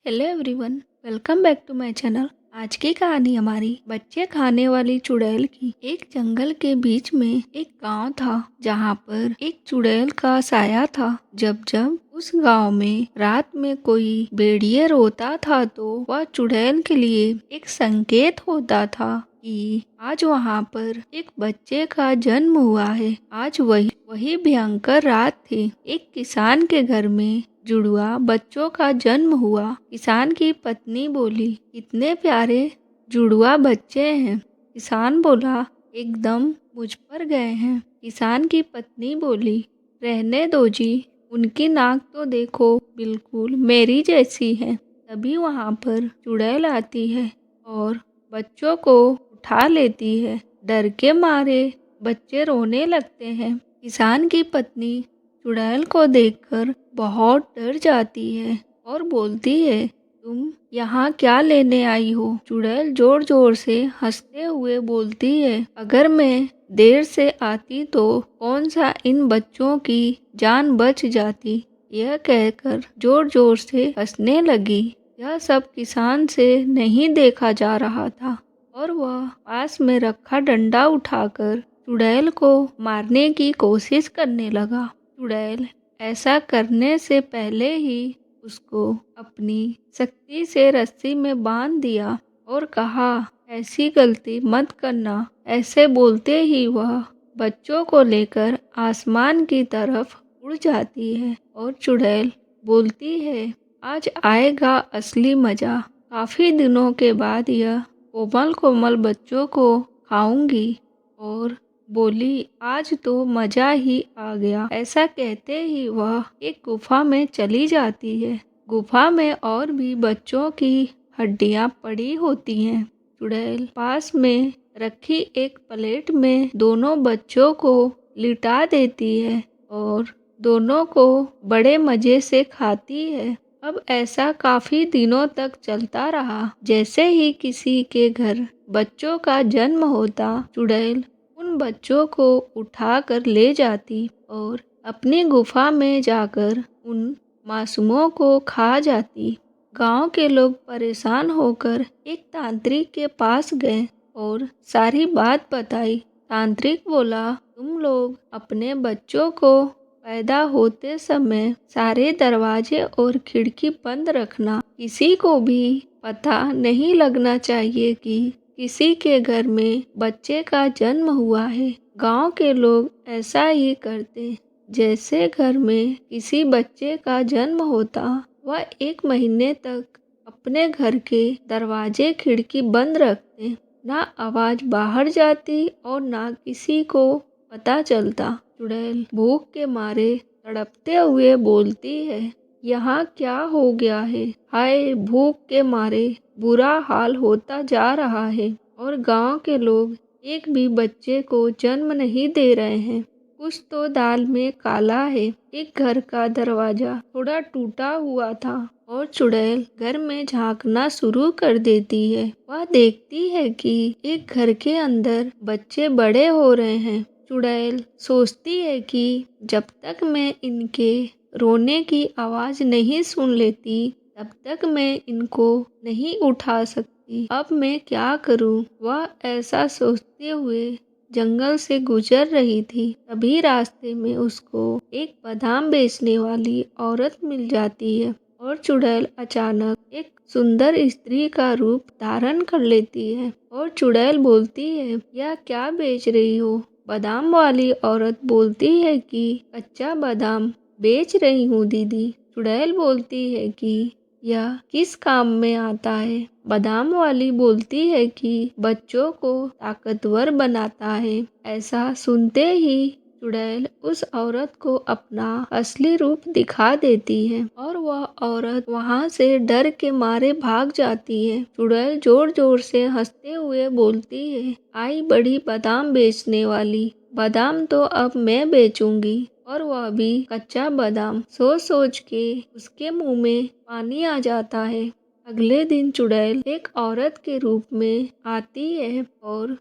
Hello everyone, welcome back to my channel. आज की कहानी हमारी बच्चे खाने वाली चुड़ैल की। एक जंगल के बीच में एक गांव था जहां पर एक चुड़ैल का साया था। जब जब उस गांव में रात में कोई भेड़िया रोता था तो वह चुड़ैल के लिए एक संकेत होता था कि आज वहां पर एक बच्चे का जन्म हुआ है। आज वही भयंकर रात थी। एक किसान के घर में जुड़वा बच्चों का जन्म हुआ। किसान की पत्नी बोली, कितने प्यारे जुड़वा बच्चे हैं। किसान बोला, एकदम मुझ पर गए हैं। किसान की पत्नी बोली, रहने दो जी, उनकी नाक तो देखो, बिल्कुल मेरी जैसी है। तभी वहां पर चुड़ैल आती है और बच्चों को उठा लेती है। डर के मारे बच्चे रोने लगते हैं। किसान की पत्नी चुड़ैल को देखकर बहुत डर जाती है और बोलती है, तुम यहाँ क्या लेने आई हो। चुड़ैल जोर जोर से हंसते हुए बोलती है, अगर मैं देर से आती तो कौन सा इन बच्चों की जान बच जाती। यह कहकर जोर जोर से हंसने लगी। यह सब किसान से नहीं देखा जा रहा था और वह पास में रखा डंडा उठाकर चुड़ैल को मारने की कोशिश करने लगा। चुड़ैल ऐसा करने से पहले ही उसको अपनी शक्ति से रस्सी में बांध दिया और कहा, ऐसी गलती मत करना। ऐसे बोलते ही वह बच्चों को लेकर आसमान की तरफ उड़ जाती है और चुड़ैल बोलती है, आज आएगा असली मजा। काफी दिनों के बाद यह कोमल कोमल बच्चों को खाऊंगी। और बोली, आज तो मजा ही आ गया। ऐसा कहते ही वह एक गुफा में चली जाती है। गुफा में और भी बच्चों की हड्डियां पड़ी होती हैं। चुड़ैल पास में रखी एक प्लेट में दोनों बच्चों को लिटा देती है और दोनों को बड़े मजे से खाती है। अब ऐसा काफी दिनों तक चलता रहा। जैसे ही किसी के घर बच्चों का जन्म होता, चुड़ैल उन बच्चों को उठाकर ले जाती और अपनी गुफा में जाकर उन मासूमों को खा जाती। गांव के लोग परेशान होकर एक तांत्रिक के पास गए और सारी बात बताई। तांत्रिक बोला, तुम लोग अपने बच्चों को पैदा होते समय सारे दरवाजे और खिड़की बंद रखना। किसी को भी पता नहीं लगना चाहिए कि किसी के घर में बच्चे का जन्म हुआ है। गांव के लोग ऐसा ही करते। जैसे घर में किसी बच्चे का जन्म होता, वह 1 महीने तक अपने घर के दरवाजे खिड़की बंद रखते। ना आवाज बाहर जाती और ना किसी को पता चलता। चुड़ैल भूख के मारे तड़पते हुए बोलती है, यहाँ क्या हो गया है। हाय, भूख के मारे बुरा हाल होता जा रहा है और गांव के लोग एक भी बच्चे को जन्म नहीं दे रहे हैं। कुछ तो दाल में काला है। एक घर का दरवाजा थोड़ा टूटा हुआ था और चुड़ैल घर में झांकना शुरू कर देती है। वह देखती है कि एक घर के अंदर बच्चे बड़े हो रहे हैं। चुड़ैल सोचती है कि जब तक मैं इनके रोने की आवाज नहीं सुन लेती, तब तक मैं इनको नहीं उठा सकती। अब मैं क्या करूं? वह ऐसा सोचते हुए जंगल से गुजर रही थी। तभी रास्ते में उसको एक बादाम बेचने वाली औरत मिल जाती है और चुड़ैल अचानक एक सुंदर स्त्री का रूप धारण कर लेती है और चुड़ैल बोलती है, यह क्या बेच रही हो? बादाम वाली औरत बोलती है कि कच्चा बादाम बेच रही हूँ दीदी। चुड़ैल बोलती है कि यह किस काम में आता है? बादाम वाली बोलती है कि बच्चों को ताकतवर बनाता है। ऐसा सुनते ही चुड़ैल उस औरत को अपना असली रूप दिखा देती है और वह औरत वहां से डर के मारे भाग जाती है। चुड़ैल जोर जोर से हंसते हुए बोलती है, आई बड़ी बादाम बेचने वाली, बादाम तो अब मैं बेचूंगी। और वह भी कच्चा बादाम। सोच सोच के उसके मुंह में पानी आ जाता है। अगले दिन चुड़ैल एक औरत के रूप में आती है और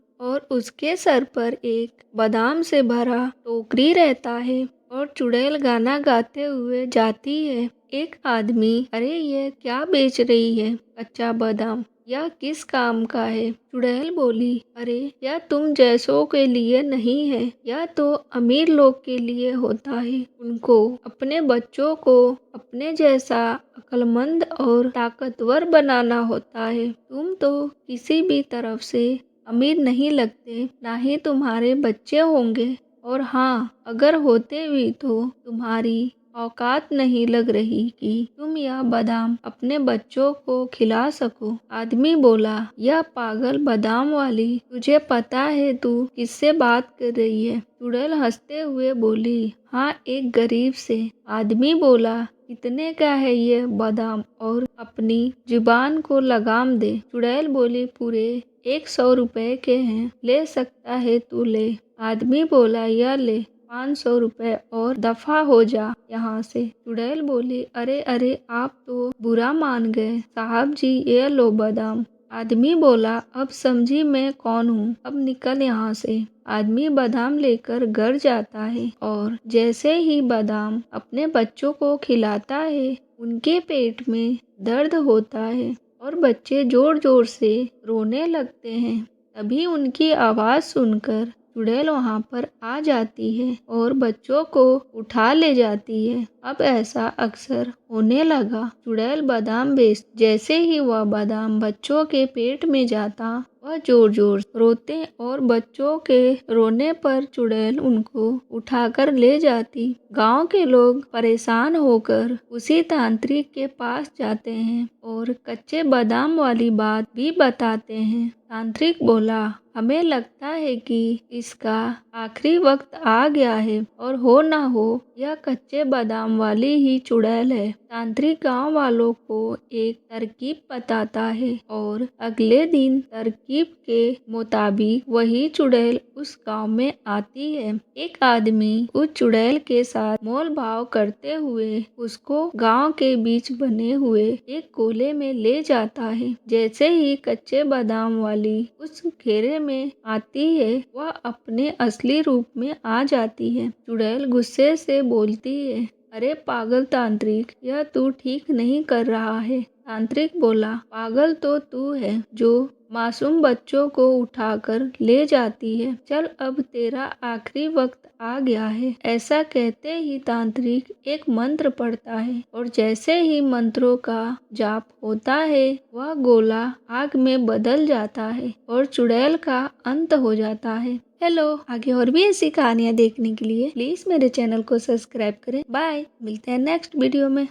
उसके सर पर एक बादाम से भरा टोकरी रहता है और चुड़ैल गाना गाते हुए जाती है। एक आदमी, अरे ये क्या बेच रही है? कच्चा बादाम, यह किस काम का है? चुड़ैल बोली, अरे यह तुम जैसों के लिए नहीं है, यह तो अमीर लोग के लिए होता है। उनको अपने बच्चों को अपने जैसा अक्लमंद और ताकतवर बनाना होता है। तुम तो किसी भी तरफ से अमीर नहीं लगते, ना ही तुम्हारे बच्चे होंगे, और हाँ, अगर होते भी तो तुम्हारी औकात नहीं लग रही कि तुम यह बादाम अपने बच्चों को खिला सको। आदमी बोला, यह पागल बादाम वाली, तुझे पता है तू किससे बात कर रही है? चुड़ैल हंसते हुए बोली, हाँ, एक गरीब से। आदमी बोला, कितने का है ये बादाम? और अपनी जुबान को लगाम दे। चुड़ैल बोली, पूरे 100 रुपए के हैं, ले सकता है तू ले। आदमी बोला, यह ले 500 रुपए और दफा हो जा यहाँ से। चुड़ैल बोली, अरे अरे, आप तो बुरा मान गए साहब जी, ये लो बादाम। आदमी बोला, अब समझी मैं कौन हूँ, अब निकल यहाँ से। आदमी बादाम लेकर घर जाता है और जैसे ही बादाम अपने बच्चों को खिलाता है, उनके पेट में दर्द होता है और बच्चे जोर जोर से रोने लगते हैं। तभी उनकी आवाज़ सुनकर चुड़ैल वहाँ पर आ जाती है और बच्चों को उठा ले जाती है। अब ऐसा अक्सर होने लगा। चुड़ैल बादाम बेच, जैसे ही वह बादाम बच्चों के पेट में जाता, वह जोर जोर रोते और बच्चों के रोने पर चुड़ैल उनको उठाकर ले जाती। गांव के लोग परेशान होकर उसी तांत्रिक के पास जाते हैं और कच्चे बादाम वाली बात भी बताते हैं। तांत्रिक बोला, हमें लगता है कि इसका आखिरी वक्त आ गया है, और हो ना हो यह कच्चे बादाम वाली ही चुड़ैल है। तांत्रिक गांव वालों को एक तरकीब बताता है और अगले दिन तरकीब के मुताबिक वही चुड़ैल उस गांव में आती है। एक आदमी उस चुड़ैल के साथ मोल भाव करते हुए उसको गांव के बीच बने हुए एक कोले में ले जाता है। जैसे ही कच्चे बादाम वाली उस घेरे में आती है, वह अपने असली रूप में आ जाती है। चुड़ैल गुस्से से बोलती है, अरे पागल तांत्रिक, यह तू ठीक नहीं कर रहा है। तांत्रिक बोला, पागल तो तू है जो मासूम बच्चों को उठाकर ले जाती है। चल, अब तेरा आखिरी वक्त आ गया है। ऐसा कहते ही तांत्रिक एक मंत्र पढ़ता है और जैसे ही मंत्रों का जाप होता है, वह गोला आग में बदल जाता है और चुड़ैल का अंत हो जाता है। हेलो, आगे और भी ऐसी कहानियाँ देखने के लिए प्लीज मेरे चैनल को सब्सक्राइब करें। बाय, मिलते हैं नेक्स्ट वीडियो में।